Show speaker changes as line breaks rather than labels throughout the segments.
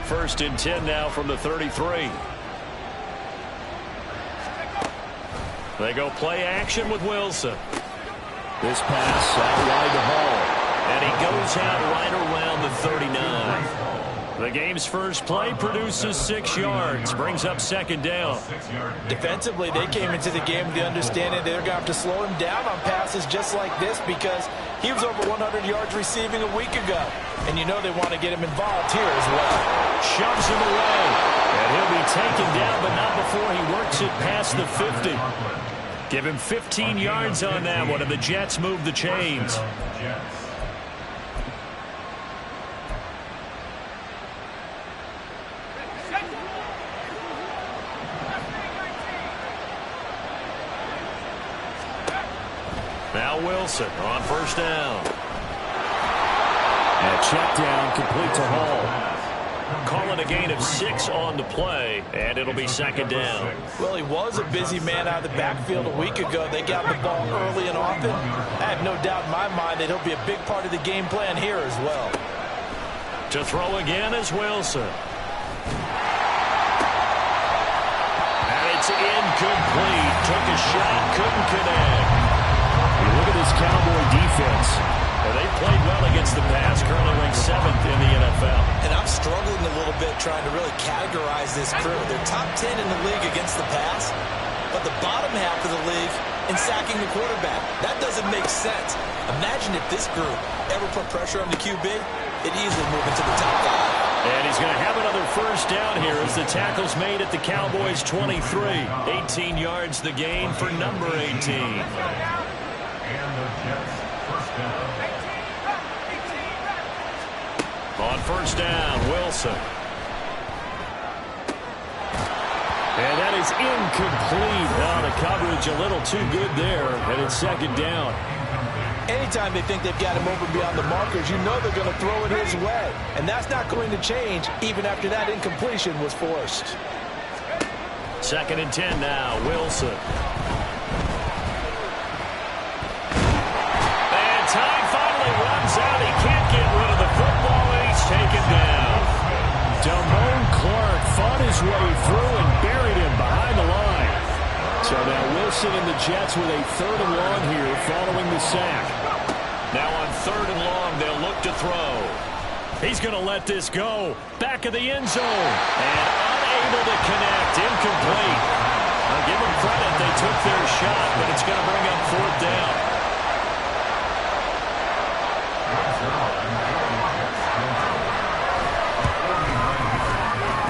First and 10 now from the 33. They go play action with Wilson.
This pass out wide to Hall.
And he goes out right around the 39. The game's first play produces 6 yards, brings up second down.
Defensively, they came into the game with the understanding they're going to have to slow him down on passes just like this because he was over 100 yards receiving a week ago. And you know they want to get him involved here as well.
Shoves him away. And he'll be taken down, but not before he works it past the 50. Give him 15 yards on that one, and the Jets move the chains. Now Wilson on first down.
And a check down complete to Hall.
Calling a gain of 6 on the play, and it'll be second down.
Well, he was a busy man out of the backfield a week ago. They got the ball early and often. I have no doubt in my mind that he'll be a big part of the game plan here as well.
To throw again is Wilson. And it's incomplete. Took a shot, couldn't connect.
You look at this Cowboy defense.
They played well against the pass, currently ranked 7th in the NFL.
And I'm struggling a little bit trying to really categorize this crew. They're top 10 in the league against the pass, but the bottom half of the league in sacking the quarterback. That doesn't make sense. Imagine if this group ever put pressure on the QB, it'd easily move into the top 5.
And he's going to have another first down here as the tackle's made at the Cowboys' 23. 18 yards the gain for number 18. On first down, Wilson. And that is incomplete. Now the coverage a little too good there, and it's second down.
Anytime they think they've got him over beyond the markers, you know they're going to throw it his way. And that's not going to change even after that incompletion was forced.
Second and 10 now, Wilson. And time finally runs out. He can't get rid of the football. Taken down. Damone Clark fought his way through and buried him behind the line.
So now Wilson and the Jets with a 3rd and long here following the sack.
Now on 3rd and long, they'll look to throw. He's going to let this go. Back of the end zone. And unable to connect. Incomplete. I'll give them credit. They took their shot, but it's going to bring up 4th down.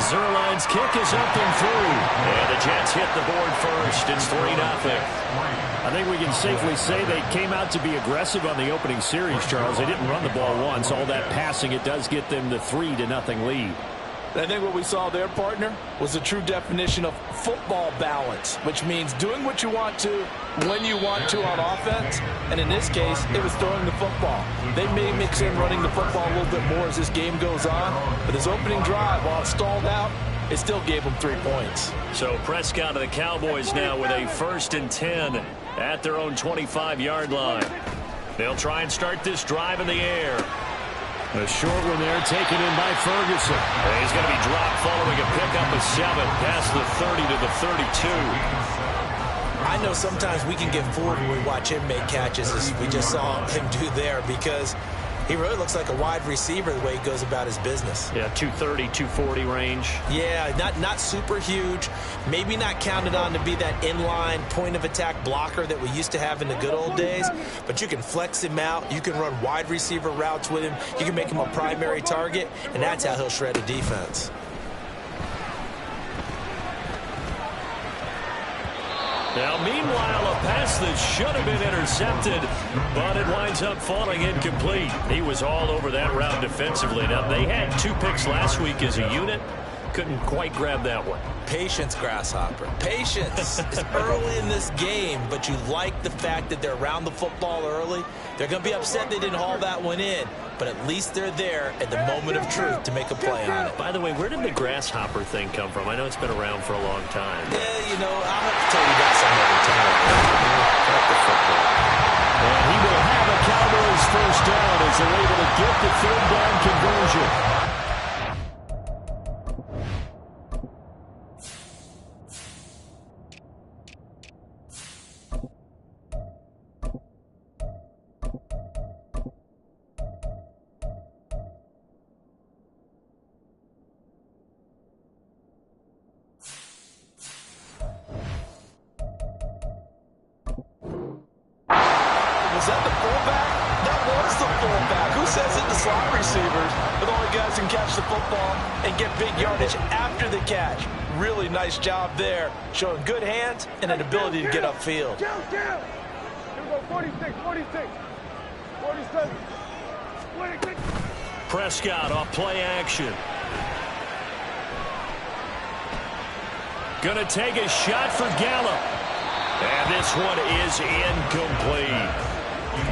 Zerline's kick is up and through. And the Jets hit the board first. It's 3-0.
I think we can safely say they came out to be aggressive on the opening series, Charles. They didn't run the ball once. All that passing, it does get them the 3-0 lead.
I think what we saw there, partner, was a true definition of football balance, which means doing what you want to, when you want to on offense. And in this case, it was throwing the football. They may mix in running the football a little bit more as this game goes on. But his opening drive, while it stalled out, it still gave them 3 points.
So Prescott and the Cowboys now with a 1st and 10 at their own 25-yard line. They'll try and start this drive in the air.
A short one there taken in by Ferguson.
And he's going to be dropped following a pickup of 7 past the 30 to the 32.
I know sometimes we can get fooled when we watch him make catches, as we just saw him do there, because he really looks like a wide receiver the way he goes about his business.
Yeah, 230, 240 range.
Yeah, not super huge. Maybe not counted on to be that inline point-of-attack blocker that we used to have in the good old days. But you can flex him out. You can run wide receiver routes with him. You can make him a primary target, and that's how he'll shred a defense.
Now, meanwhile, a pass that should have been intercepted, but it winds up falling incomplete. He was all over that route defensively. Now, they had 2 picks last week as a unit. Couldn't quite grab that one.
Patience, Grasshopper. Patience. It's early in this game, but you like the fact that they're around the football early. They're going to be upset they didn't haul that one in, but at least they're there at the moment of truth to make a play on it.
By the way, where did the Grasshopper thing come from? I know it's been around for a long time.
Yeah, you know, I'll have to tell you that some other time.
And he will have a Cowboys first down as they're able to get the 3rd down conversion.
Was that the fullback? That was the fullback. Who says it? The slot receivers are the only guys who can catch the football and get big yardage after the catch. Really nice job there, showing good hands and an ability to get upfield.
Here we go, 46, 46, 47, 46.
Prescott off play action. Going to take a shot for Gallup. And this one is incomplete.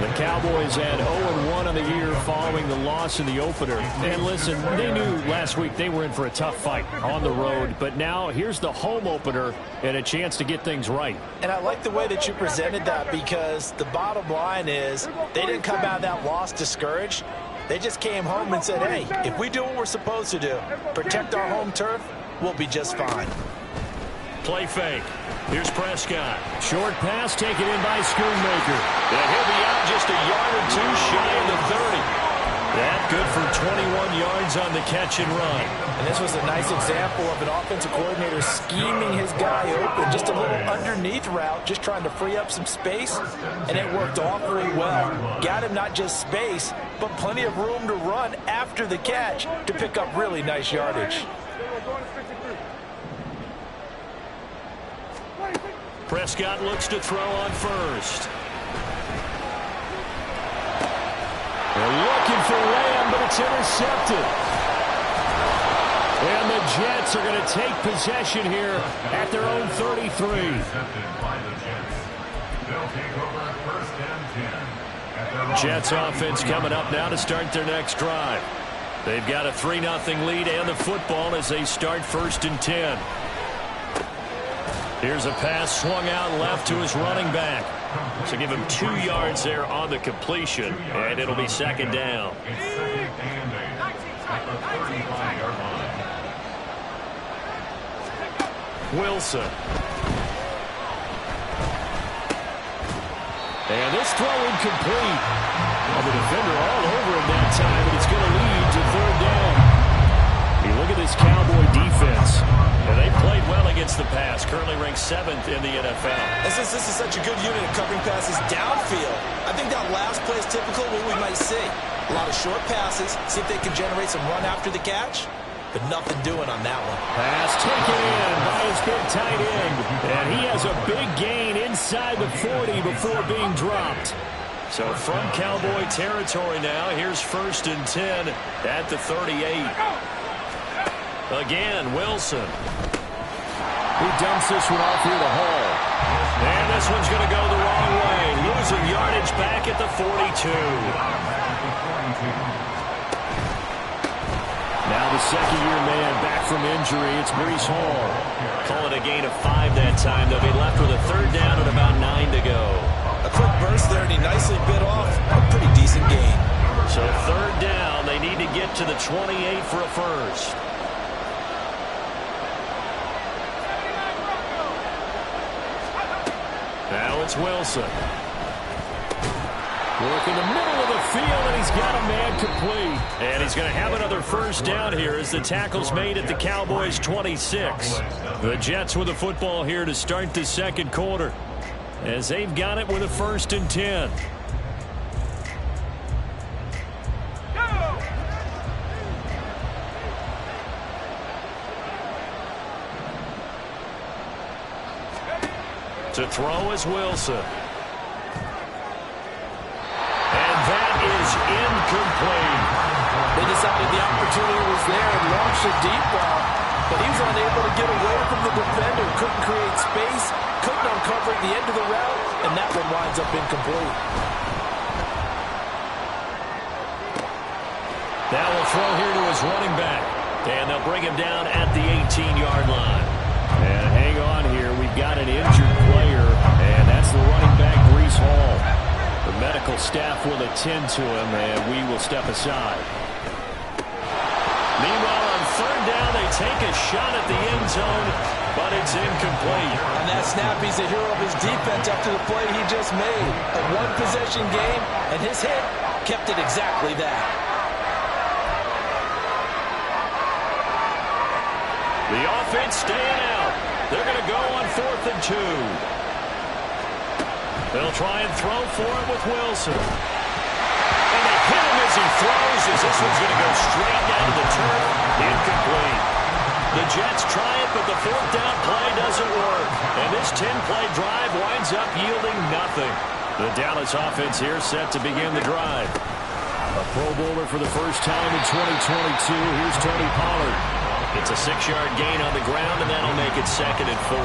The Cowboys had 0-1 on the year following the loss in the opener. And listen, they knew last week they were in for a tough fight on the road. But now here's the home opener and a chance to get things right.
And I like the way that you presented that, because the bottom line is they didn't come out of that loss discouraged. They just came home and said, hey, if we do what we're supposed to do, protect our home turf, we'll be just fine.
Play fake. Here's Prescott.
Short pass taken in by Schoonmaker.
And he'll be out just a yard or two shy of the 30. That good for 21 yards on the catch and run.
And this was a nice example of an offensive coordinator scheming his guy open. Just a little underneath route, just trying to free up some space, and it worked awfully well. Got him not just space, but plenty of room to run after the catch to pick up really nice yardage.
Prescott looks to throw on first.
They're looking for Lamb, but it's intercepted. And the Jets are going to take possession here at their own 33.
Jets offense coming up now to start their next drive. They've got a 3-0 lead and the football as they start 1st and 10. Here's a pass swung out left to his running back. So give him 2 yards there on the completion, and it'll be 2nd down. Wilson.
And this throw incomplete. Well, the defender all over him that time, and it's going to lead to 3rd down. You look at this Cowboy defense.
And they played well against the pass, currently ranked 7th in the NFL.
This is such a good unit of covering passes downfield. I think that last play is typical of what we might see. A lot of short passes, see if they can generate some run after the catch, but nothing doing on that one.
Pass taken in by his big tight end. And he has a big gain inside the 40 before being dropped.
So from Cowboy territory now, here's 1st and 10 at the 38. Again, Wilson.
He dumps this one off here to Hall.
And this one's going to go the wrong way. Losing yardage back at the 42.
Now the second-year man back from injury. It's Breece Hall.
Call it a gain of 5 that time. They'll be left with a 3rd down and about 9 to go.
A quick burst there, and he nicely bit off a pretty decent gain.
So 3rd down. They need to get to the 28 for a first. Now it's Wilson.
Work in the middle of the field, and he's got a man complete.
And he's going to have another 1st down here as the tackle's made at the Cowboys' 26. The Jets with the football here to start the 2nd quarter, as they've got it with a 1st and 10. To throw is Wilson. And that is incomplete.
They decided the opportunity was there and launched a deep ball, but he was unable to get away from the defender. Couldn't create space, couldn't uncover at the end of the route, and that one winds up incomplete.
Now we'll throw here to his running back, and they'll bring him down at the 18-yard line.
And hang on here. We've got an injured player, and that's the running back, Breece Hall. The medical staff will attend to him, and we will step aside.
Meanwhile, on 3rd down, they take a shot at the end zone, but it's incomplete.
On that snap, he's a hero of his defense after the play he just made. A one-possession game, and his hit kept it exactly that.
The offense staying out. They're going to go on 4th and 2. They'll try and throw for it with Wilson. And they hit him as he throws, as this one's going to go straight down to the turf. Incomplete. The Jets try it, but the fourth down play doesn't work. And this 10-play drive winds up yielding nothing. The Dallas offense here set to begin the drive. A Pro Bowler for the first time in 2022. Here's Tony Pollard. It's a 6-yard gain on the ground, and that'll make it 2nd and 4.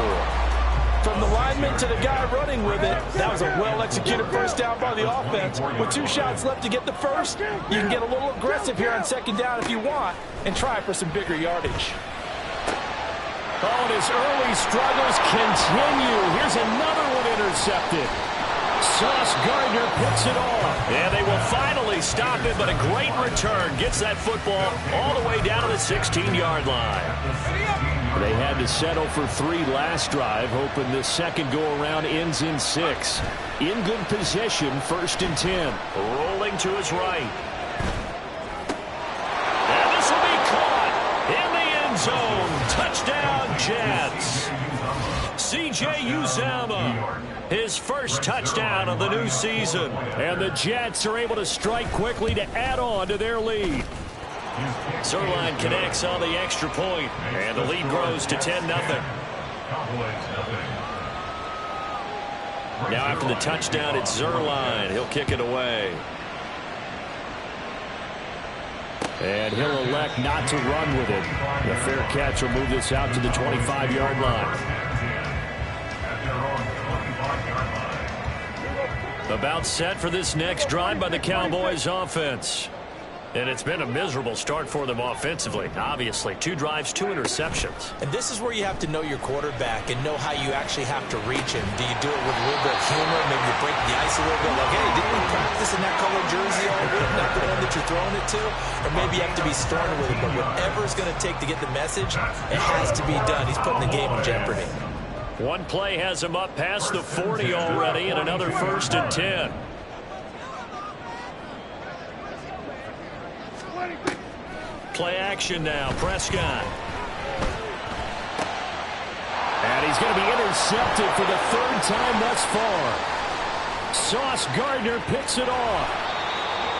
From the lineman to the guy running with it, that was a well-executed first down by the offense. With 2 shots left to get the first, you can get a little aggressive here on 2nd down if you want and try for some bigger yardage.
Oh, and his early struggles continue. Here's another one intercepted. Sauce Gardner picks it off.
Yeah, they will finally stop it, but a great return gets that football all the way down to the 16-yard line.
They had to settle for 3 last drive, hoping this second go-around ends in 6. In good position, 1st and 10.
Rolling to his right. And this will be caught in the end zone. Touchdown, Jets. C.J. Uzomah, his first touchdown of the new season.
And the Jets are able to strike quickly to add on to their lead.
Zerline connects on the extra point, and the lead grows to 10-0. Now after the touchdown, it's Zerline. He'll kick it away.
And he'll elect not to run with it. The fair catch will move this out to the 25-yard line.
About set for this next drive by the Cowboys offense. And it's been a miserable start for them offensively. Obviously, 2 drives, 2 interceptions.
And this is where you have to know your quarterback and know how you actually have to reach him. Do you do it with a little bit of humor? Maybe you break the ice a little bit. Like, hey, didn't we practice in that color jersey all week? Not the one that you're throwing it to? Or maybe you have to be stern with it. But whatever it's going to take to get the message, it has to be done. He's putting the game in jeopardy.
One play has him up past the 40 already, and another 1st and 10. Play action now. Prescott.
And he's going to be intercepted for the 3rd time thus far. Sauce Gardner picks it off.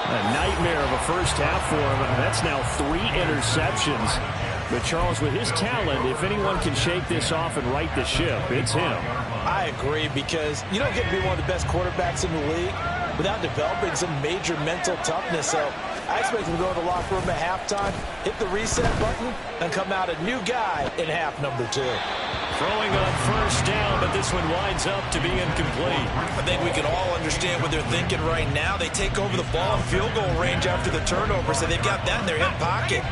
A nightmare of a first half for him. That's now 3 interceptions. But Charles, with his talent, if anyone can shake this off and right the ship, it's him.
I agree, because you don't get to be one of the best quarterbacks in the league without developing some major mental toughness. So I expect him to go to the locker room at halftime, hit the reset button, and come out a new guy in half number 2.
Throwing on 1st down, but this one winds up to be incomplete.
I think we can all understand what they're thinking right now. They take over the ball in field goal range after the turnover, so they've got that in their hip pocket.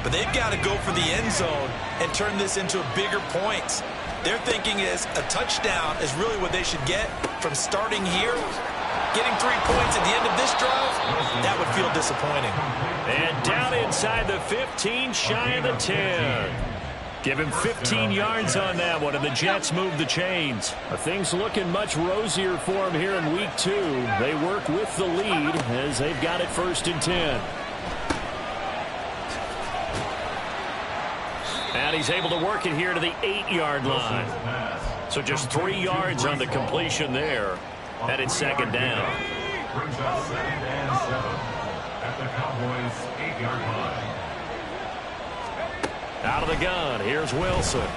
But they've got to go for the end zone and turn this into a bigger points. Their thinking is a touchdown is really what they should get from starting here. Getting 3 points at the end of this drive, that would feel disappointing.
And down inside the 15, shy of the 10. Give him 15 yards on that one, and the Jets move the chains.
Things looking much rosier for him here in week 2. They work with the lead as they've got it 1st and 10.
And he's able to work it here to the 8-yard line. So just 3 yards on the completion there. And it's 2nd down.
Brings up 2nd and 7 at the Cowboys' 8-yard line.
Out of the gun, here's Wilson.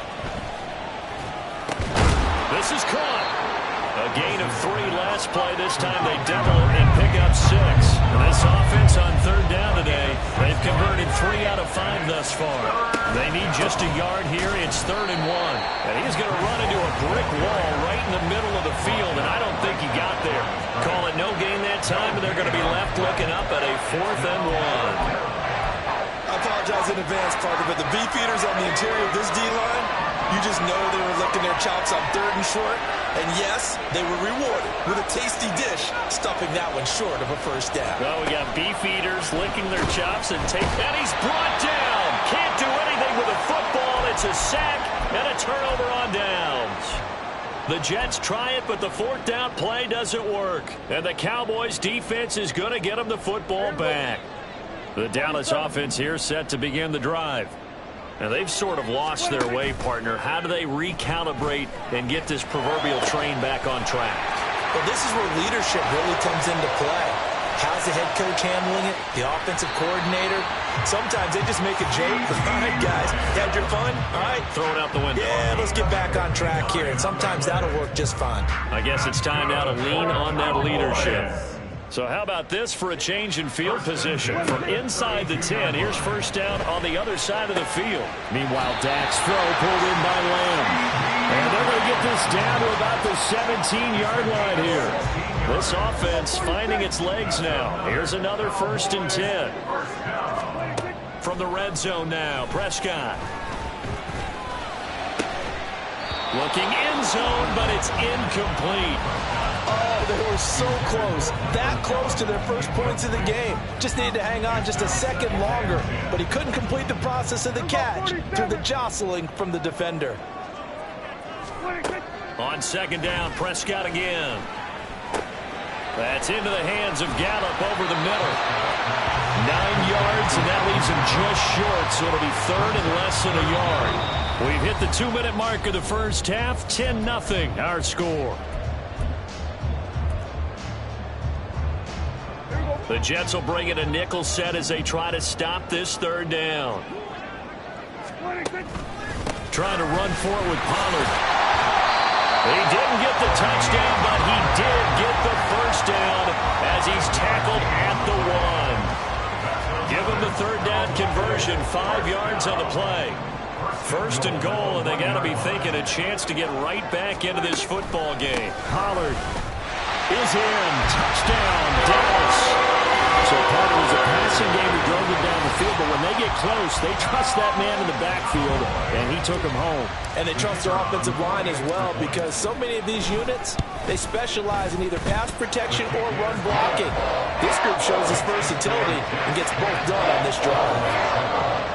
This is caught. A gain of 3 last play. This time they double and pick up 6. And this offense on 3rd down today, they've converted 3 out of 5 thus far. They need just a yard here. It's 3rd and 1. And he's going to run into a brick wall right in the middle of the field, and I don't think he got there. Call it no gain that time, and they're going to be left looking up at a 4th and 1.
I apologize in advance, partner, but the beefeaters on the interior of this D-line, you just know they were licking their chops on 3rd and short. And yes, they were rewarded with a tasty dish, stuffing that one short of a 1st down.
Well, we got beefeaters licking their chops and and he's brought down. Can't do anything with a football. It's a sack and a turnover on downs. The Jets try it, but the 4th down play doesn't work. And the Cowboys defense is going to get them the football back. The Dallas offense here set to begin the drive. Now, they've sort of lost their way, partner. How do they recalibrate and get this proverbial train back on track?
Well, this is where leadership really comes into play. How's the head coach handling it? The offensive coordinator? Sometimes they just make a joke. All right, guys, had your fun? All right.
Throw it out the window.
Yeah, let's get back on track here. And sometimes that'll work just fine.
I guess it's time now to lean on that leadership. So how about this for a change in field position? From inside the 10, here's first down on the other side of the field.
Meanwhile, Dak's throw pulled in by Lamb. And they're going to get this down to about the 17-yard line here. This offense finding its legs now. Here's another 1st and 10.
From the red zone now, Prescott. Looking end zone, but it's incomplete.
Oh, they were so close. That close to their first points of the game. Just needed to hang on just a second longer. But he couldn't complete the process of the catch through the jostling from the defender.
On 2nd down, Prescott again. That's into the hands of Gallup over the middle. 9 yards, and that leaves him just short, so it'll be 3rd and less than a yard. We've hit the 2-minute mark of the first half. 10-0, our score. The Jets will bring in a nickel set as they try to stop this 3rd down. Trying to run forward with Pollard. He didn't get the touchdown, but he did get the first down as he's tackled at the 1. Give him the 3rd down conversion, 5 yards on the play. 1st and goal, and they got to be thinking a chance to get right back into this football game.
Pollard is in. Touchdown, Dallas. So part of it was a passing game who drove them down the field, but when they get close, they trust that man in the backfield, and he took him home.
And they trust their offensive line as well, because so many of these units, they specialize in either pass protection or run blocking. This group shows its versatility and gets both done on this drive.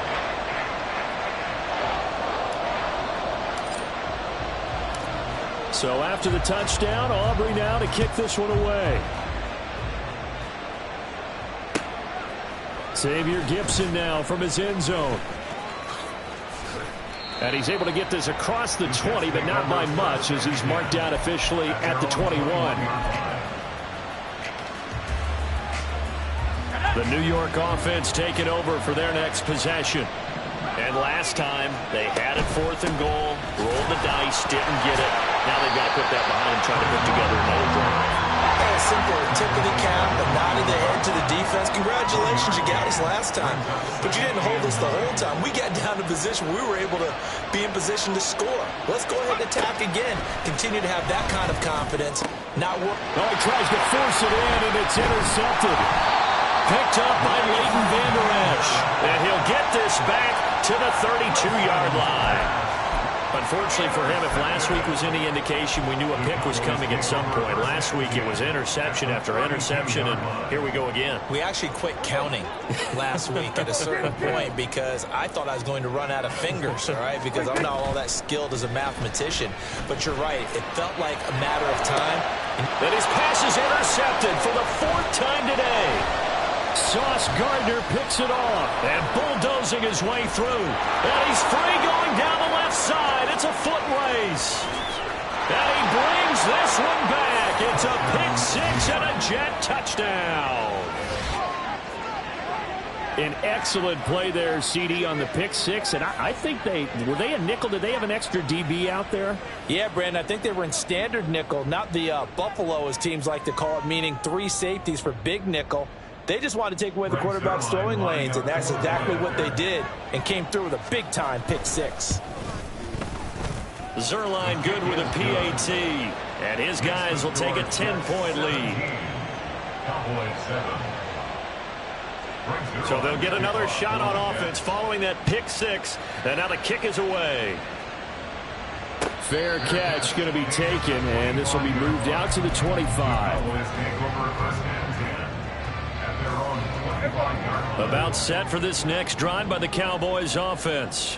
So after the touchdown, Aubrey now to kick this one away. Xavier Gibson now from his end zone. And he's able to get this across the 20, but not by much as he's marked out officially at the 21.
The New York offense taking over for their next possession. And last time, they had it 4th and goal, rolled the dice, didn't get it. Now they've got to put that behind them, trying to put together another drive.
A simple tip of the cap, a nod of the head to the defense. Congratulations, you got us last time. But you didn't hold us the whole time. We got down to position. We were able to be in position to score. Let's go ahead and attack again. Continue to have that kind of confidence. Not work.
Oh, he tries to force it in, and it's intercepted.
Picked up by Leighton Vander Esch. And he'll get this back to the 32-yard line. Unfortunately for him, if last week was any indication, we knew a pick was coming at some point. Last week it was interception after interception, and here we go again.
We actually quit counting last week at a certain point because I thought I was going to run out of fingers, all right, because I'm not all that skilled as a mathematician. But you're right. It felt like a matter of time.
And his pass is intercepted for the 4th time today.
Sauce Gardner picks it off.
And bulldozing his way through. And he's free going down the left side. It's a foot race. And he brings this one back. It's a pick 6 and a Jet touchdown.
An excellent play there, CD, on the pick 6. And I think were they a nickel? Did they have an extra DB out there?
Yeah, Brandon, I think they were in standard nickel, not the Buffalo, as teams like to call it, meaning 3 safeties for big nickel. They just wanted to take away the quarterback's throwing lanes, and that's exactly what they did, and came through with a big-time pick 6.
Zerline good with a PAT, and his guys will take a 10-point lead. So they'll get another shot on offense following that pick 6, and now the kick is away.
Fair catch going to be taken, and this will be moved out to the 25.
About set for this next drive by the Cowboys offense.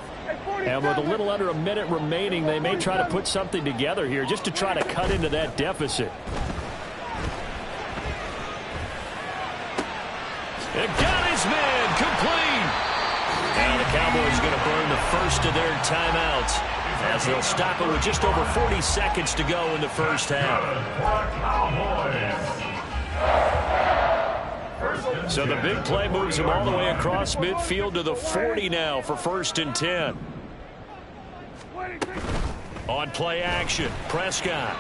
And with a little under a minute remaining, they may try to put something together here just to try to cut into that deficit.
It got his man complete. And the Cowboys going to burn the first of their timeouts. as they'll stop it with just over 40 seconds to go in the first half. So the big play moves him all the way across midfield to the 40 now for 1st and 10. On play action, Prescott.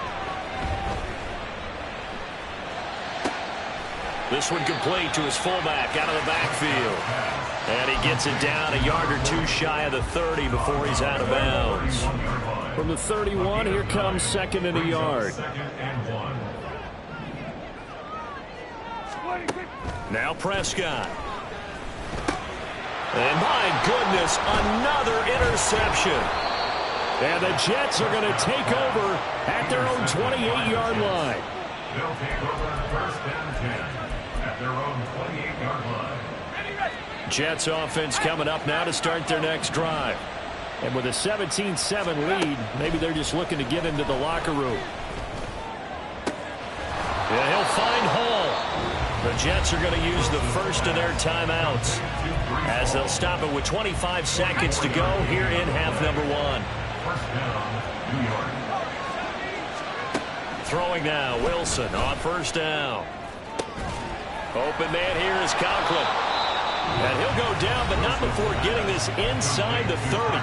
This one complete to his fullback out of the backfield. And he gets it down a yard or two shy of the 30 before he's out of bounds.
From the 31, here comes 2nd and a yard.
Now Prescott. And my goodness, another interception.
And the Jets are going to take over at their own 28-yard line.
They'll take over 1st and 10 at their own 28-yard line.
Jets offense coming up now to start their next drive.
And with a 17-7 lead, maybe they're just looking to get into the locker room.
Yeah, he'll find Hall. The Jets are going to use the first of their timeouts as they'll stop it with 25 seconds to go here in half number 1. Throwing now, Wilson on 1st down. Open man here is Conklin. And he'll go down, but not before getting this inside the 30.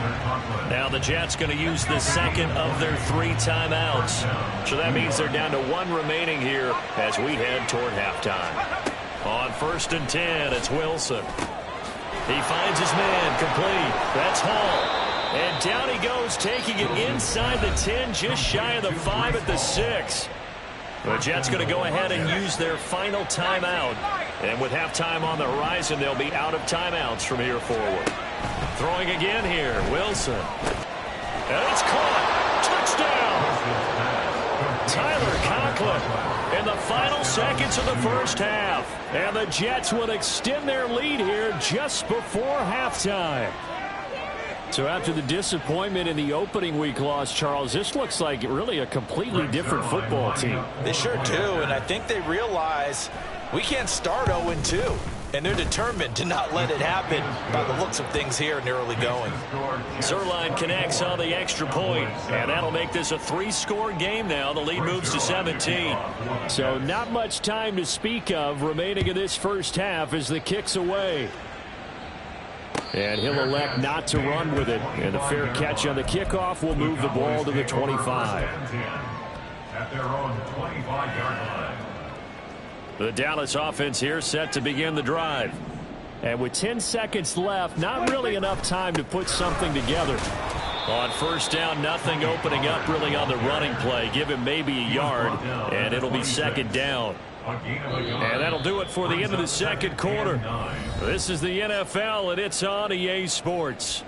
Now the Jets going to use the second of their 3 timeouts. So that means they're down to 1 remaining here as we head toward halftime. On 1st and 10, it's Wilson. He finds his man complete. That's Hall. And down he goes, taking it inside the 10, just shy of the 5 at the 6. The Jets going to go ahead and use their final timeout. And with halftime on the horizon, they'll be out of timeouts from here forward. Throwing again here, Wilson. And it's caught. Touchdown! Tyler Conklin in the final seconds of the first half.
And the Jets will extend their lead here just before halftime. So after the disappointment in the opening week loss, Charles, this looks like really a completely different football team.
They sure do, and I think they realize we can't start 0-2, and they're determined to not let it happen by the looks of things here in the early going.
Zerline connects on the extra point, and that'll make this a 3-score game now. The lead moves to 17.
So not much time to speak of remaining in this first half as the kick's away. And he'll elect not to run with it. And the fair catch on the kickoff will move the ball to the 25.
At their own 25-yard line.
The Dallas offense here set to begin the drive.
And with 10 seconds left, not really enough time to put something together.
On 1st down, nothing opening up really on the running play. Give him maybe a yard, and it'll be 2nd down. And that'll do it for the end of the second quarter. This is the NFL, and it's on EA Sports.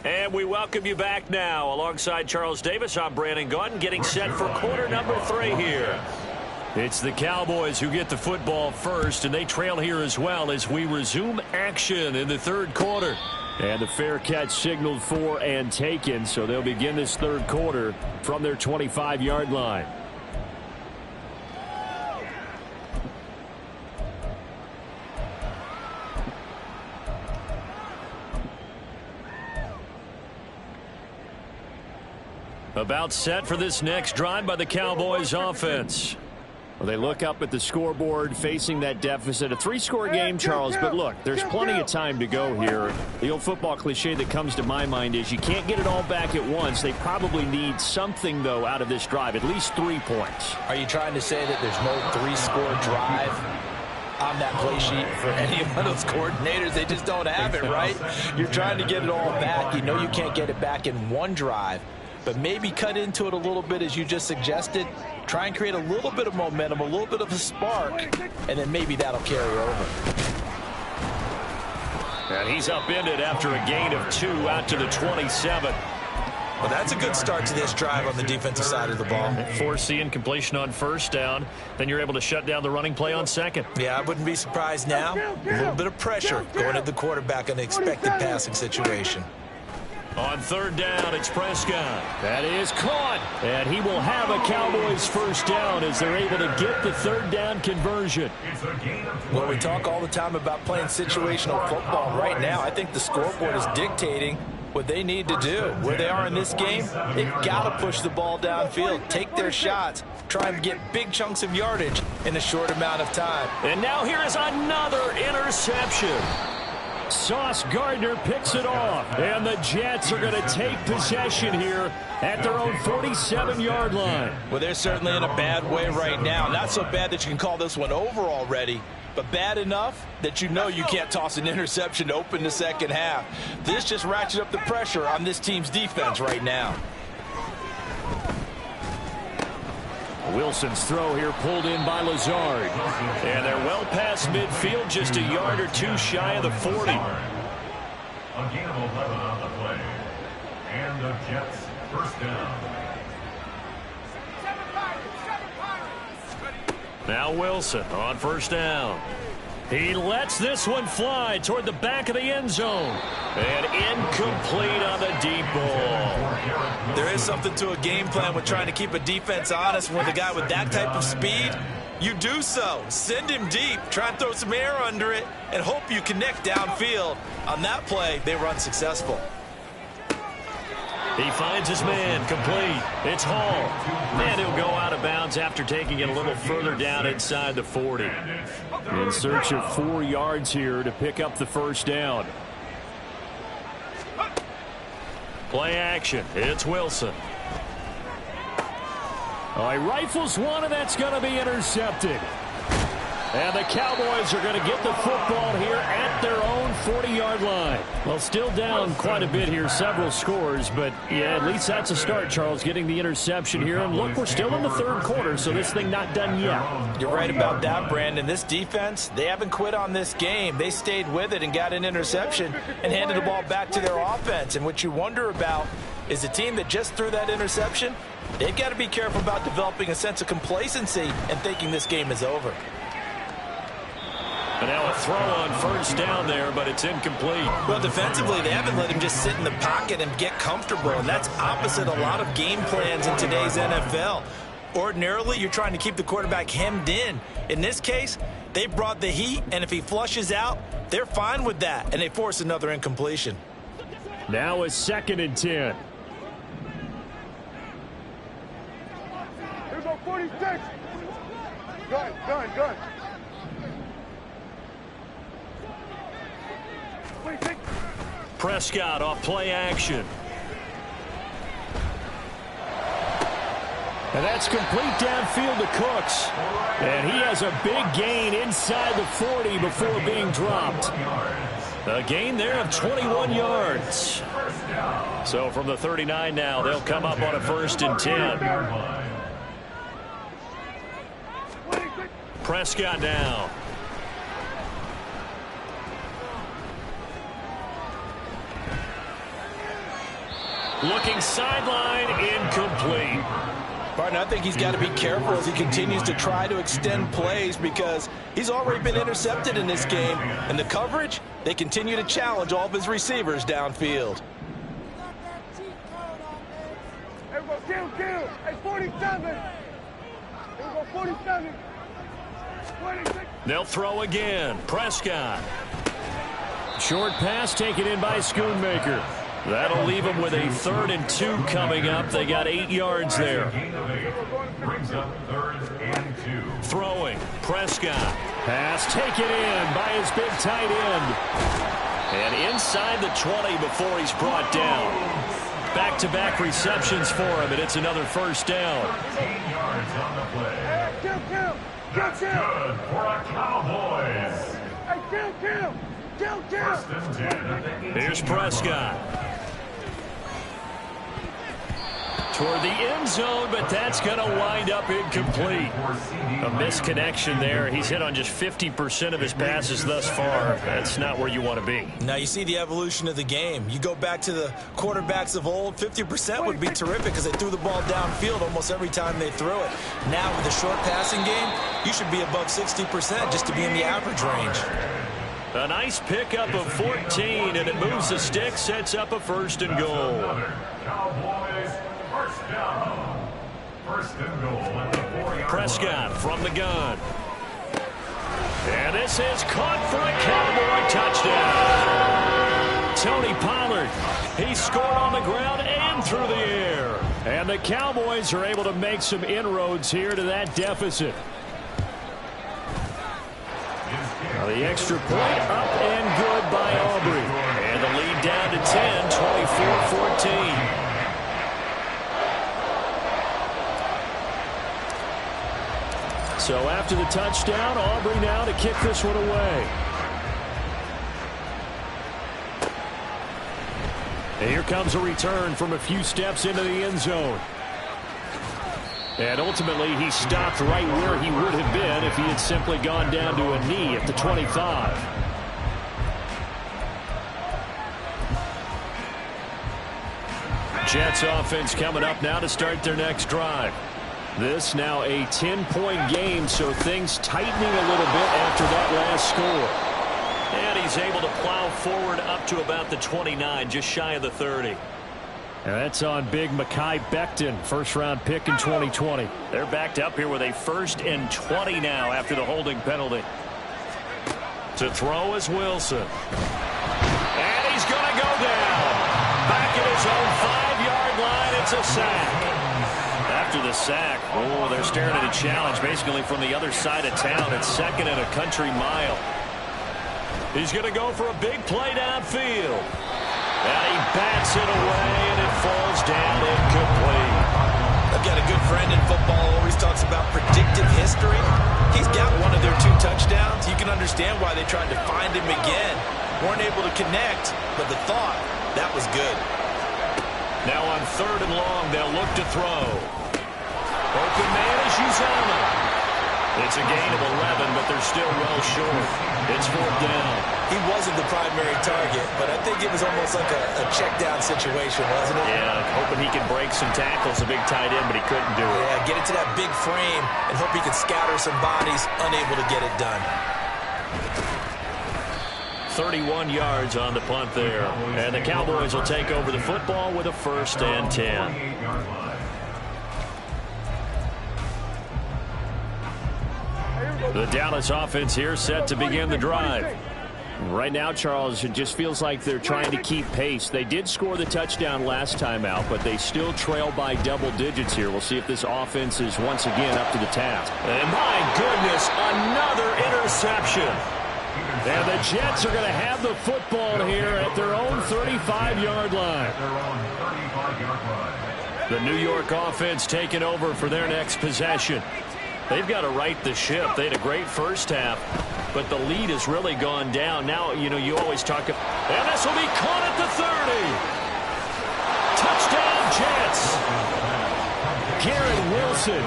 And we welcome you back now. Alongside Charles Davis, I'm Brandon Gaudin, getting set for quarter number 3 here. It's the Cowboys who get the football first, and they trail here as well as we resume action in the 3rd quarter.
And the fair catch signaled for and taken, so they'll begin this 3rd quarter from their 25-yard line.
About set for this next drive by the Cowboys offense.
Well, they look up at the scoreboard facing that deficit. A 3-score game, Charles, but look, there's plenty of time to go here. The old football cliche that comes to my mind is you can't get it all back at once. They probably need something, though, out of this drive, at least 3 points.
Are you trying to say that there's no 3-score drive on that play sheet for any of those coordinators? They just don't have it, right? You're trying to get it all back. You know you can't get it back in one drive. But maybe cut into it a little bit as you just suggested. Try and create a little bit of momentum, a little bit of a spark, and then maybe that'll carry over.
And he's upended after a gain of 2 out to the 27.
Well, that's a good start to this drive on the defensive side of the ball.
Force the incompletion on 1st down. Then you're able to shut down the running play on 2nd.
Yeah, I wouldn't be surprised now. A little bit of pressure going at the quarterback in an expected passing situation.
On third down, it's Prescott.
That is caught. And he will have a Cowboys first down as they're able to get the third down conversion.
Well, we talk all the time about playing situational football. Right now, I think the scoreboard is dictating what they need to do. Where they are in this game, they've got to push the ball downfield, take their shots, try and get big chunks of yardage in a short amount of time.
And now here is another interception. Sauce Gardner picks it off, and the Jets are going to take possession here at their own 47-yard line.
Well, they're certainly in a bad way right now. Not so bad that you can call this one over already, but bad enough that you know you can't toss an interception to open the second half. This just ratchets up the pressure on this team's defense right now.
Wilson's throw here pulled in by Lazard.
And they're well past midfield, just a yard or two shy of the 40.
A gain of 11 on the play. And the Jets first down.
Now Wilson on first down.
He lets this one fly toward the back of the end zone.
And incomplete on the deep ball.
There is something to a game plan with trying to keep a defense honest with a guy with that type of speed. You do so. Send him deep. Try and throw some air under it and hope you connect downfield. On that play, they were unsuccessful.
He finds his man, complete. It's Hall. And he'll go out of bounds after taking it a little further down inside the 40.
In search of 4 yards here to pick up the first down.
Play action. It's Wilson.
He rifles one, and that's going to be intercepted. And the Cowboys are going to get the football here at their own 40-yard line. Well, still down quite a bit here, several scores, but yeah, at least that's a start, Charles, getting the interception here. And look, we're still in the third quarter, so this thing not done yet.
You're right about that, Brandon. This defense, they haven't quit on this game. They stayed with it and got an interception and handed the ball back to their offense. And what you wonder about is the team that just threw that interception, they've got to be careful about developing a sense of complacency and thinking this game is over.
And now a throw on first down there, but it's incomplete.
Well, defensively, they haven't let him just sit in the pocket and get comfortable, and that's opposite a lot of game plans in today's NFL. Ordinarily, you're trying to keep the quarterback hemmed in. In this case, they brought the heat, and if he flushes out, they're fine with that, and they force another incompletion.
Now a 2nd and 10.
Here we go, 46. Gun.
Prescott off play action.
And that's complete downfield to Cooks. And he has a big gain inside the 40 before being dropped.
A gain there of 21 yards. So from the 39 now, they'll come up on a 1st and 10. Prescott now. Looking sideline, incomplete.
Partner, I think he's got to be careful as he continues to try to extend plays because he's already been intercepted in this game. And the coverage, they continue to challenge all of his receivers downfield.
Here we go, kill. Hey, 47. Here we go, 47. 26.
They'll throw again. Prescott.
Short pass taken in by Schoonmaker.
That'll leave them with a 3rd and 2 coming up. They got 8 yards there.
Brings up 3rd and 2.
Throwing. Prescott.
Pass taken in by his big tight end.
And inside the 20 before he's brought down. Back-to-back receptions for him, and it's another first down.
10 yards on the play.
Hey, kill.
That's good for a Cowboys.
Hey, kill.
First and 10 at the 18.
Here's Prescott. Toward the end zone, but that's going to wind up incomplete. A misconnection there. He's hit on just 50% of his passes thus far. That's not where you want to be.
Now you see the evolution of the game. You go back to the quarterbacks of old, 50% would be terrific because they threw the ball downfield almost every time they threw it. Now with the short passing game, you should be above 60% just to be in the average range.
A nice pickup of 14, and it moves the stick, sets up a 1st and goal.
Cowboys first down. 1st and goal at the 4-yard
Prescott
line.
from the gun. And this is caught for a Cowboy touchdown. Tony Pollard, he scored on the ground and through the air.
And the Cowboys are able to make some inroads here to that deficit.
Now the extra point up and good by Aubrey. And the lead down to 10, 24-14. So after the touchdown, Aubrey now to kick this one away. And here comes a return from a few steps into the end zone. And ultimately, he stopped right where he would have been if he had simply gone down to a knee at the 25. Jets offense coming up now to start their next drive. This now a 10-point game, so things tightening a little bit after that last score. And he's able to plow forward up to about the 29, just shy of the 30.
And that's on big Mekhi Becton, first-round pick in 2020.
They're backed up here with a 1st and 20 now after the holding penalty. To throw is Wilson. And he's going to go down. Back at his own 5-yard line, it's a sack. After the sack, oh, they're staring at a challenge basically from the other side of town. It's 2nd and a country mile. He's going to go for a big play downfield. And he bats it away, and it falls down incomplete.
I've got a good friend in football who always talks about predictive history. He's got one of their 2 touchdowns. You can understand why they tried to find him again. Weren't able to connect, but the thought, that was good.
Now on 3rd and long, they'll look to throw. Open man is Uzomah. It's a gain of 11, but they're still well short. It's 4th down.
He wasn't the primary target, but I think it was almost like a check-down situation, wasn't it?
Yeah, hoping he could break some tackles, a big tight end, but he couldn't do it.
Yeah, get it to that big frame and hope he could scatter some bodies, unable to get it done.
31 yards on the punt there. And the Cowboys will take over the football with a 1st and 10.
48-yard line.
The Dallas offense here set to begin the drive. Right now, Charles, it just feels like they're trying to keep pace. They did score the touchdown last time out, but they still trail by double digits here. We'll see if this offense is once again up to the task.
And my goodness, another interception.
And the Jets are going to have the football here at their own 35-yard line.
Their own 35-yard line.
The New York offense taking over for their next possession. They've got to right the ship. They had a great first half, but the lead has really gone down. Now, you know, you always talk about, and this will be caught at the 30. Touchdown, Jets. Garrett Wilson,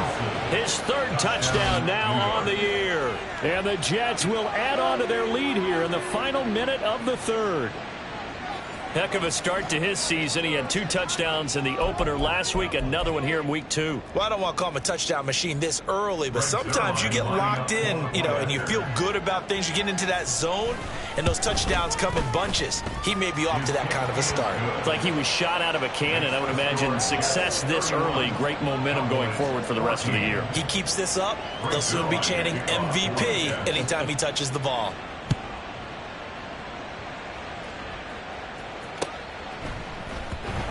his 3rd touchdown now on the year.
And the Jets will add on to their lead here in the final minute of the 3rd.
Heck of a start to his season. He had 2 touchdowns in the opener last week, another one here in week 2.
Well, I don't want to call him a touchdown machine this early, but sometimes you get locked in, you know, and you feel good about things. You get into that zone, and those touchdowns come in bunches. He may be off to that kind of a start.
It's like he was shot out of a cannon. I would imagine success this early, great momentum going forward for the rest of the year.
He keeps this up, they'll soon be chanting MVP anytime he touches the ball.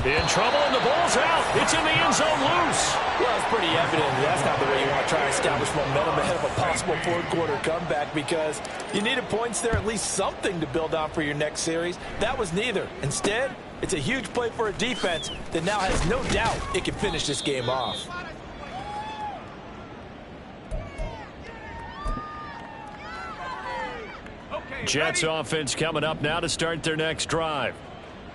In trouble, and the ball's out. It's in the end zone loose.
Well, it's pretty evident that's not the way you want to try and establish momentum ahead of a possible 4th-quarter comeback, because you needed points there, at least something to build on for your next series. That was neither. Instead, it's a huge play for a defense that now has no doubt it can finish this game off.
Jets offense coming up now to start their next drive.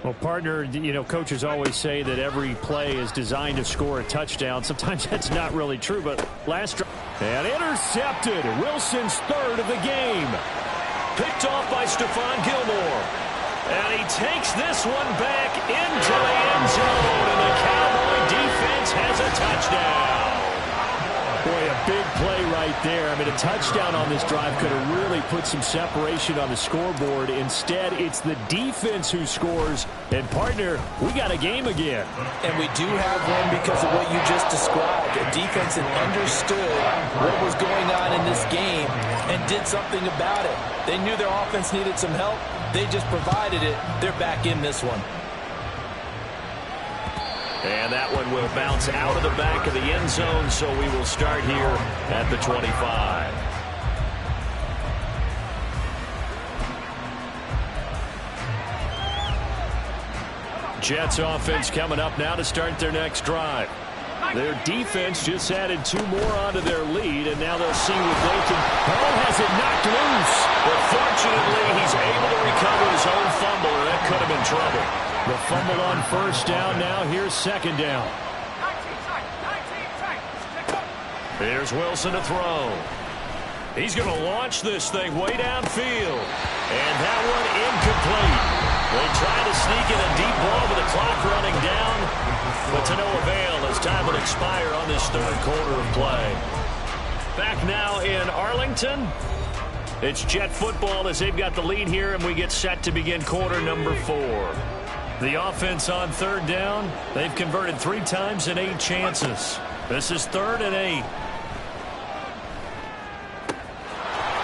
Well, partner, you know, coaches always say that every play is designed to score a touchdown. Sometimes that's not really true, but last drive. And intercepted. Wilson's 3rd of the game.
Picked off by Stephon Gilmore. And he takes this one back into the end zone. And the Cowboy defense has a touchdown.
Boy, a big play right there. I mean, a touchdown on this drive could have really put some separation on the scoreboard. Instead, it's the defense who scores. And, partner, we got a game again.
And we do have one because of what you just described. A defense that understood what was going on in this game and did something about it. They knew their offense needed some help. They just provided it. They're back in this one.
And that one will bounce out of the back of the end zone, so we will start here at the 25. Jets offense coming up now to start their next drive. Their defense just added 2 more onto their lead, and now they'll see what they can.
Oh, has it knocked loose?
But fortunately, he's able to recover his own fumble, or that could have been trouble.
The fumble on first down. Now here's second down.
Here's Wilson to throw. He's going to launch this thing way downfield. And that one incomplete. They try to sneak in a deep ball with the clock running down, but to no avail as time will expire on this third quarter of play. Back now in Arlington. It's Jet football as they've got the lead here, and we get set to begin quarter number 4. The offense on third down, they've converted 3 times in 8 chances. This is 3rd and 8.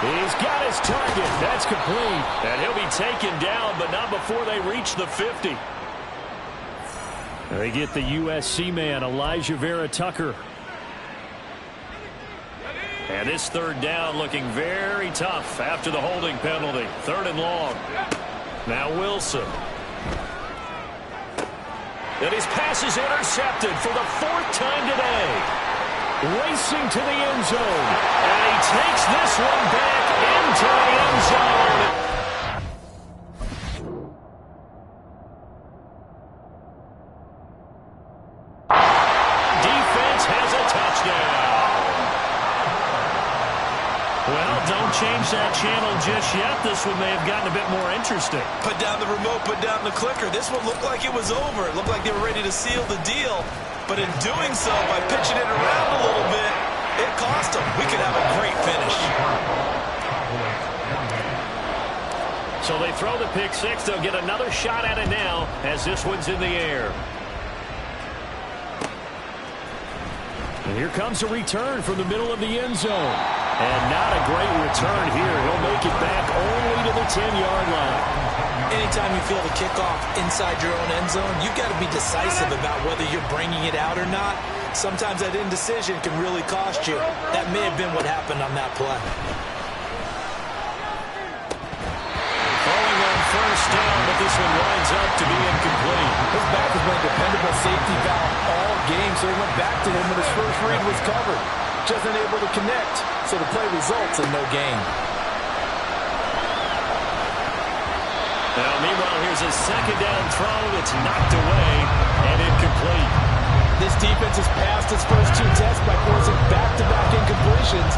He's got his target. That's complete.
And he'll be taken down, but not before they reach the 50.
They get the USC man, Elijah Vera Tucker.
And this third down looking very tough after the holding penalty. 3rd and long. Now Wilson. And his pass is intercepted for the 4th time today.
Racing to the end zone.
And he takes this one back into the end zone. Defense has a touchdown. Well, don't change that channel just yet. This one may have gotten a bit more interesting.
Put down the remote, put down the clicker. This one looked like it was over. It looked like they were ready to seal the deal. But in doing so, by pitching it around a little bit, it cost them. We could have a great finish.
So they throw the pick 6. They'll get another shot at it now as this one's in the air.
And here comes a return from the middle of the end zone. And not a great return here. He'll make it back only to the 10-yard line.
Anytime you feel the kickoff inside your own end zone, you've got to be decisive about whether you're bringing it out or not. Sometimes that indecision can really cost you. That may have been what happened on that play.
Throwing on first down, but this one winds up to be incomplete.
His back has been a dependable safety valve all game, so he went back to him when his first read was covered. Just unable to connect, so the play results in no gain.
Now, meanwhile, here's a second down throw that's knocked away and incomplete.
This defense has passed its first 2 tests by forcing back-to-back incompletions.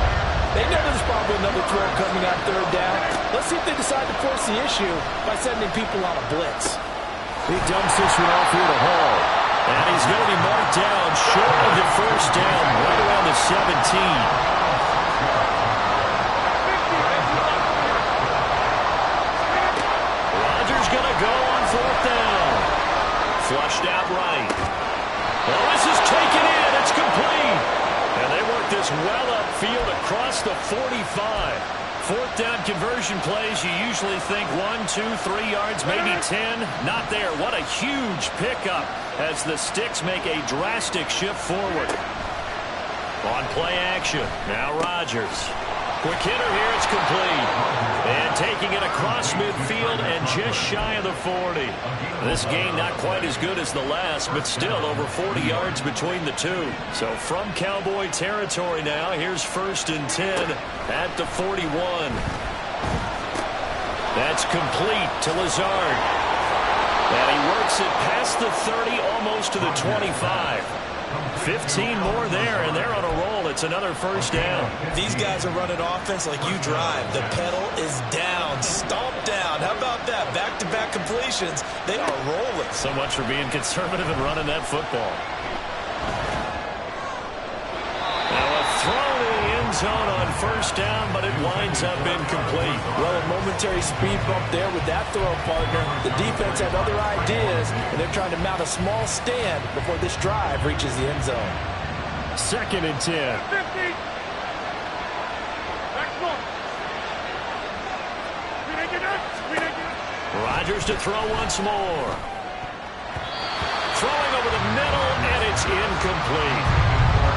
They know there's probably another throw coming on third down. Let's see if they decide to force the issue by sending people on a blitz.
He dumps this one off here to Hall.
And he's going to be marked down short of the first down, right around the 17. Rodgers going to go on 4th down. Flushed out right. Well, this is taken in. It's complete. And they work this well upfield across the 45. 4th down conversion plays, you usually think 1, 2, 3 yards, maybe 10. Not there. What a huge pickup as the Sticks make a drastic shift forward. On play action, now Rodgers. Quick hitter here, it's complete. And taking it across midfield and just shy of the 40. This game not quite as good as the last, but still over 40 yards between the two. So from Cowboy territory now, here's 1st and 10 at the 41. That's complete to Lazard. And he works it past the 30, almost to the 25. 15 more there, and they're on a roll. It's another 1st down.
These guys are running offense like you drive. The pedal is down, stomped down. How about that? Back-to-back completions. They are rolling.
So much for being conservative and running that football. Now a throw zone on first down, but it winds up incomplete.
Well, a momentary speed bump there with that throw, partner. The defense had other ideas, and they're trying to mount a small stand before this drive reaches the end zone.
2nd and 10.
50. Next one.
Rodgers to throw once more. Throwing over the middle, and it's incomplete.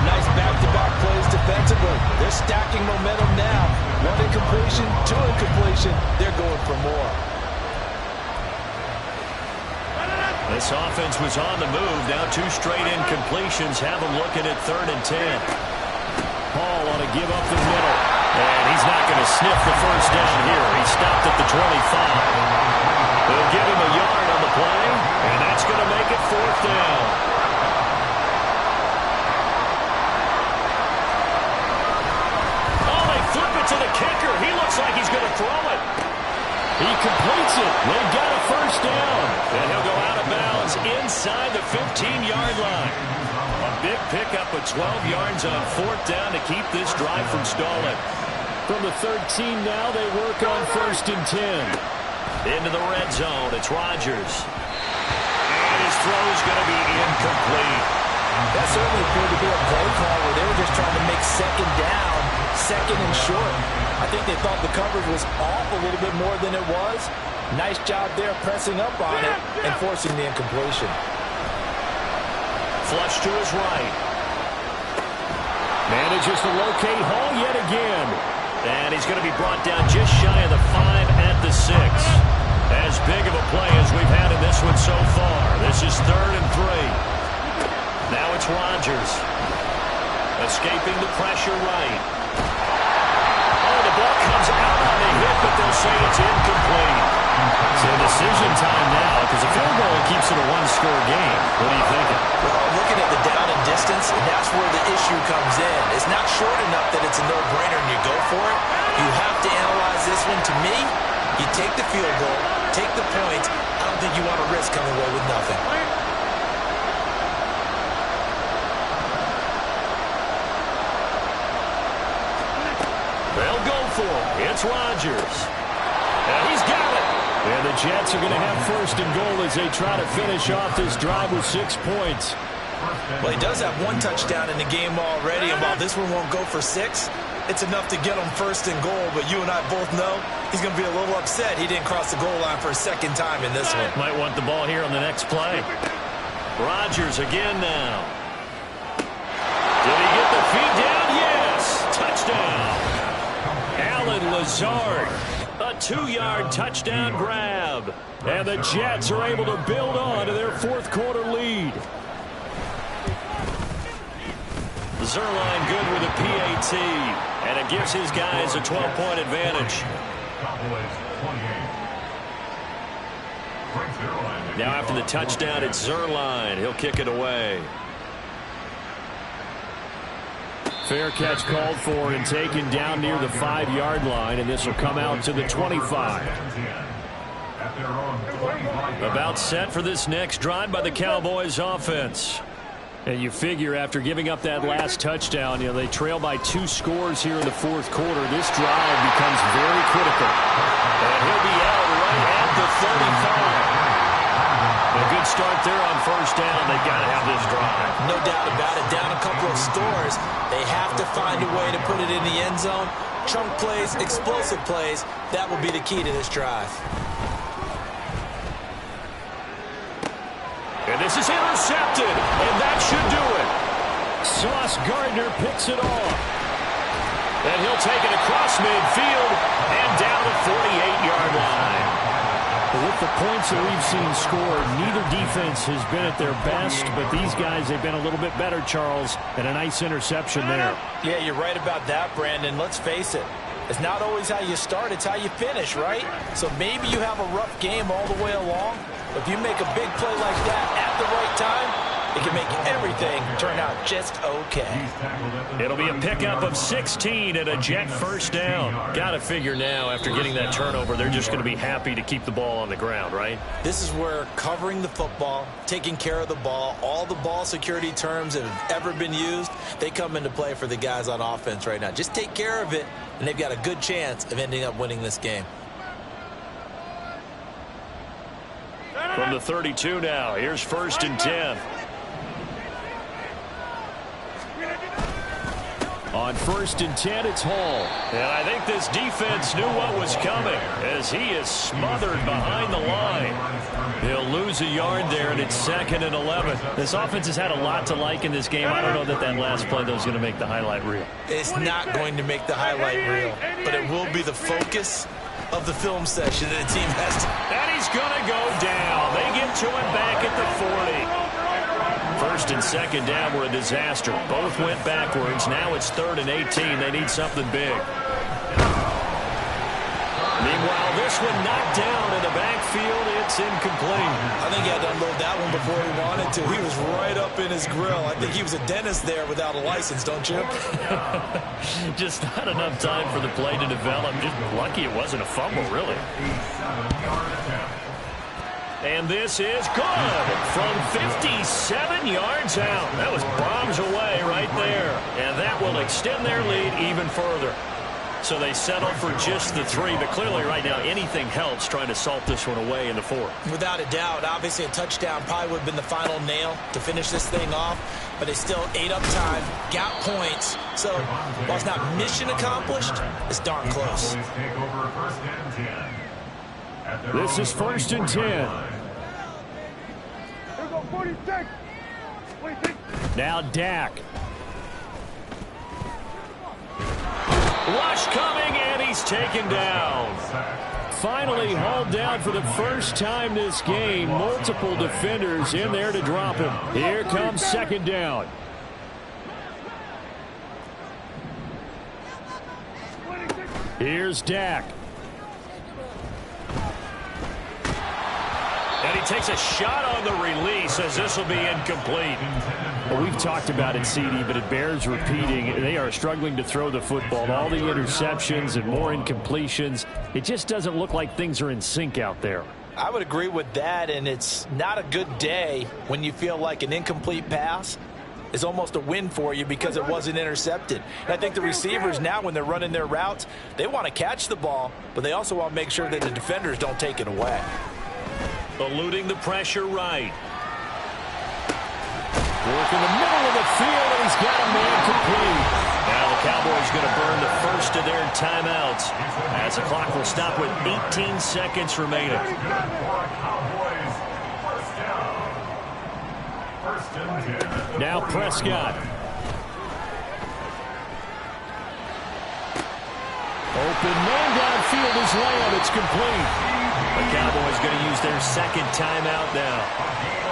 Nice back-to-back plays defensively. They're stacking momentum now. 1 incompletion, 2 incompletion. They're going for more.
This offense was on the move. Now 2 straight incompletions have them looking at 3rd and 10.
Hall ought to give up the middle.
And he's not going to sniff the first down here. He stopped at the 25. They'll give him a yard on the play, and that's going to make it 4th down. Oh, they flip it to the kicker. He looks like he's going to throw it.
He completes it. They've got a first down.
And he'll go out of bounds inside the 15-yard line. A big pickup of 12 yards on 4th down to keep this drive from stalling.
From the 13 now, they work on 1st and 10.
Into the red zone, it's Rodgers. And his throw is going to be incomplete.
That certainly appeared to be a play call where they were just trying to make 2nd down, 2nd and short. I think they thought the coverage was off a little bit more than it was. Nice job there pressing up on it and forcing the incompletion.
Flush to his right.
Manages to locate Hall yet again.
And he's going to be brought down just shy of the 5 at the 6. As big of a play as we've had in this one so far. This is 3rd and 3. Now it's Rodgers. Escaping the pressure right. Oh, the ball comes out on the hit, but they'll say it's incomplete. So decision time now, because a field goal keeps it a 1-score game. What are you thinking?
Well, I'm looking at the down and distance, and that's where the issue comes in. It's not short enough that it's a no-brainer and you go for it. You have to analyze this one. To me, you take the field goal, take the points. I don't think you want to risk coming away with nothing.
They'll go for it. It's Rodgers. And he's got it.
And the Jets are going to have 1st and goal as they try to finish off this drive with 6 points.
Well, he does have 1 touchdown in the game already, and while this one won't go for 6, it's enough to get him 1st and goal. But you and I both know he's going to be a little upset he didn't cross the goal line for a 2nd time in this one.
Might want the ball here on the next play. Rodgers again now. Did he get the feet down? Yes. Touchdown. Alan Lazard. A 2-yard touchdown grab.
And the Jets are able to build on to their 4th quarter lead.
Zerline good with a PAT. And it gives his guys a 12-point advantage. Now after the touchdown, it's Zerline. He'll kick it away.
Fair catch called for and taken down near the 5-yard line, and this will come out to the 25.
About set for this next drive by the Cowboys offense.
And you figure after giving up that last touchdown, they trail by 2 scores here in the 4th quarter. This drive becomes very critical.
And he'll be out right at the 35. A good start there on 1st down. They've got to have this drive.
No doubt about it. Down a couple of scores. They have to find a way to put it in the end zone. Chunk plays, explosive plays. That will be the key to this drive.
And this is intercepted. And that should do it.
Sauce Gardner picks it off.
And he'll take it across midfield and down the 48-yard line.
With the points that we've seen scored, neither defense has been at their best, but these guys, they've been a little bit better, Charles, and a nice interception there.
Yeah, you're right about that, Brandon. Let's face it. It's not always how you start, it's how you finish, right? So maybe you have a rough game all the way along, but if you make a big play like that at the right time, it can make everything turn out just okay.
It'll be a pickup of 16 and a Jet first down. Got to figure now, after getting that turnover, they're just going to be happy to keep the ball on the ground, right?
This is where covering the football, taking care of the ball, all the ball security terms that have ever been used, they come into play for the guys on offense right now. Just take care of it, and they've got a good chance of ending up winning this game.
From the 32 now, here's 1st and 10.
On 1st and 10, it's Hall.
And I think this defense knew what was coming as he is smothered behind the line. He'll lose a yard there, and it's 2nd and 11. This offense has had a lot to like in this game. I don't know that last play, though, is going to make the highlight reel.
It's not going to make the highlight reel, but it will be the focus of the film session that the team has to.
And he's going to go down. They get to him back at the 40. 1st and 2nd down were a disaster. Both went backwards. Now it's 3rd and 18. They need something big. Meanwhile, this one knocked down in the backfield. It's incomplete.
I think he had to unload that one before he wanted to. He was right up in his grill. I think he was a dentist there without a license, don't you?
Just not enough time for the play to develop. Just lucky it wasn't a fumble, really. And this is good from 57 yards out. That was bombs away right there. And that will extend their lead even further. So they settle for just the 3, but clearly right now anything helps trying to salt this one away in the 4th.
Without a doubt, obviously a touchdown probably would have been the final nail to finish this thing off, but they still ate up time, got points. So while it's not mission accomplished, it's darn close.
This is 1st and 10.
Here we go, 46. 46.
Now Dak.
Rush coming, and he's taken down.
Finally hauled down for the first time this game. Multiple defenders in there to drop him. Here comes 2nd down. Here's Dak.
And he takes a shot on the release as this will be incomplete.
Well, we've talked about it, CD, but it bears repeating. They are struggling to throw the football. All the interceptions and more incompletions. It just doesn't look like things are in sync out there.
I would agree with that, and it's not a good day when you feel like an incomplete pass is almost a win for you because it wasn't intercepted. And I think the receivers now, when they're running their routes, they want to catch the ball, but they also want to make sure that the defenders don't take it away.
Eluding the pressure right.
Work in the middle of the field, and he's got a man complete.
Now the Cowboys going to burn the first of their timeouts as the clock will stop with 18 seconds remaining.
Now Prescott. Open man downfield is Lamb. It's complete.
The Cowboys going to use their 2nd timeout now.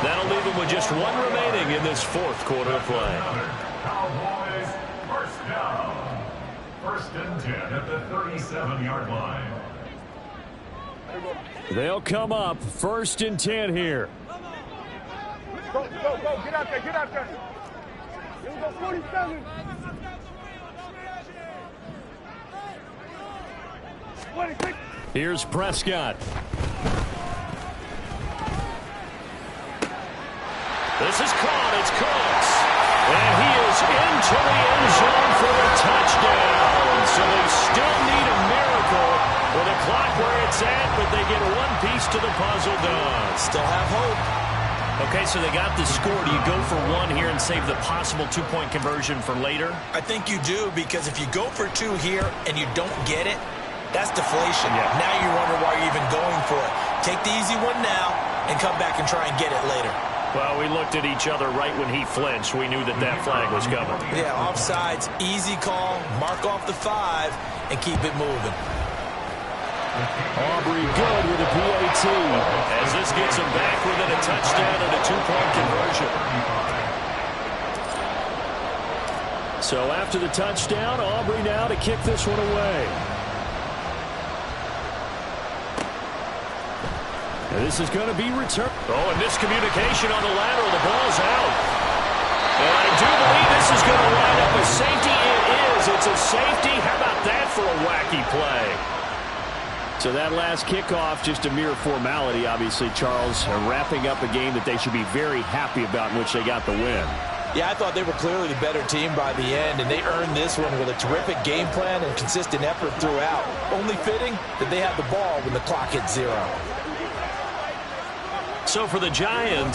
That'll leave them with just 1 remaining in this 4th quarter of play.
Cowboys first down. 1st and 10 at the 37-yard line.
They'll come up 1st and 10 here.
Go, go, go. Get out there, get out there. Here we go, 47. 26.
Here's Prescott.
This is caught. It's Cooks. And he is into the end zone for a touchdown. So they still need a miracle with the clock where it's at, but they get one piece to the puzzle done.
Still have hope.
Okay, so they got the score. Do you go for 1 here and save the possible 2-point conversion for later?
I think you do, because if you go for 2 here and you don't get it, that's deflation.
Yeah.
Now you wonder why you're even going for it. Take the easy one now and come back and try and get it later.
Well, we looked at each other right when he flinched. We knew that flag was coming.
Yeah, offsides, easy call, mark off the 5, and keep it moving.
Aubrey good with a PAT.
As this gets him back within a touchdown and a 2-point conversion.
So after the touchdown, Aubrey now to kick this one away. And this is going to be returned.
Oh, and miscommunication on the lateral. The ball's out. And I do believe this is going to line up a safety. It is. It's a safety. How about that for a wacky play?
So that last kickoff, just a mere formality, obviously, Charles, wrapping up a game that they should be very happy about in which they got the win.
Yeah, I thought they were clearly the better team by the end, and they earned this one with a terrific game plan and consistent effort throughout. Only fitting that they had the ball when the clock hit 0.
So for the Giants,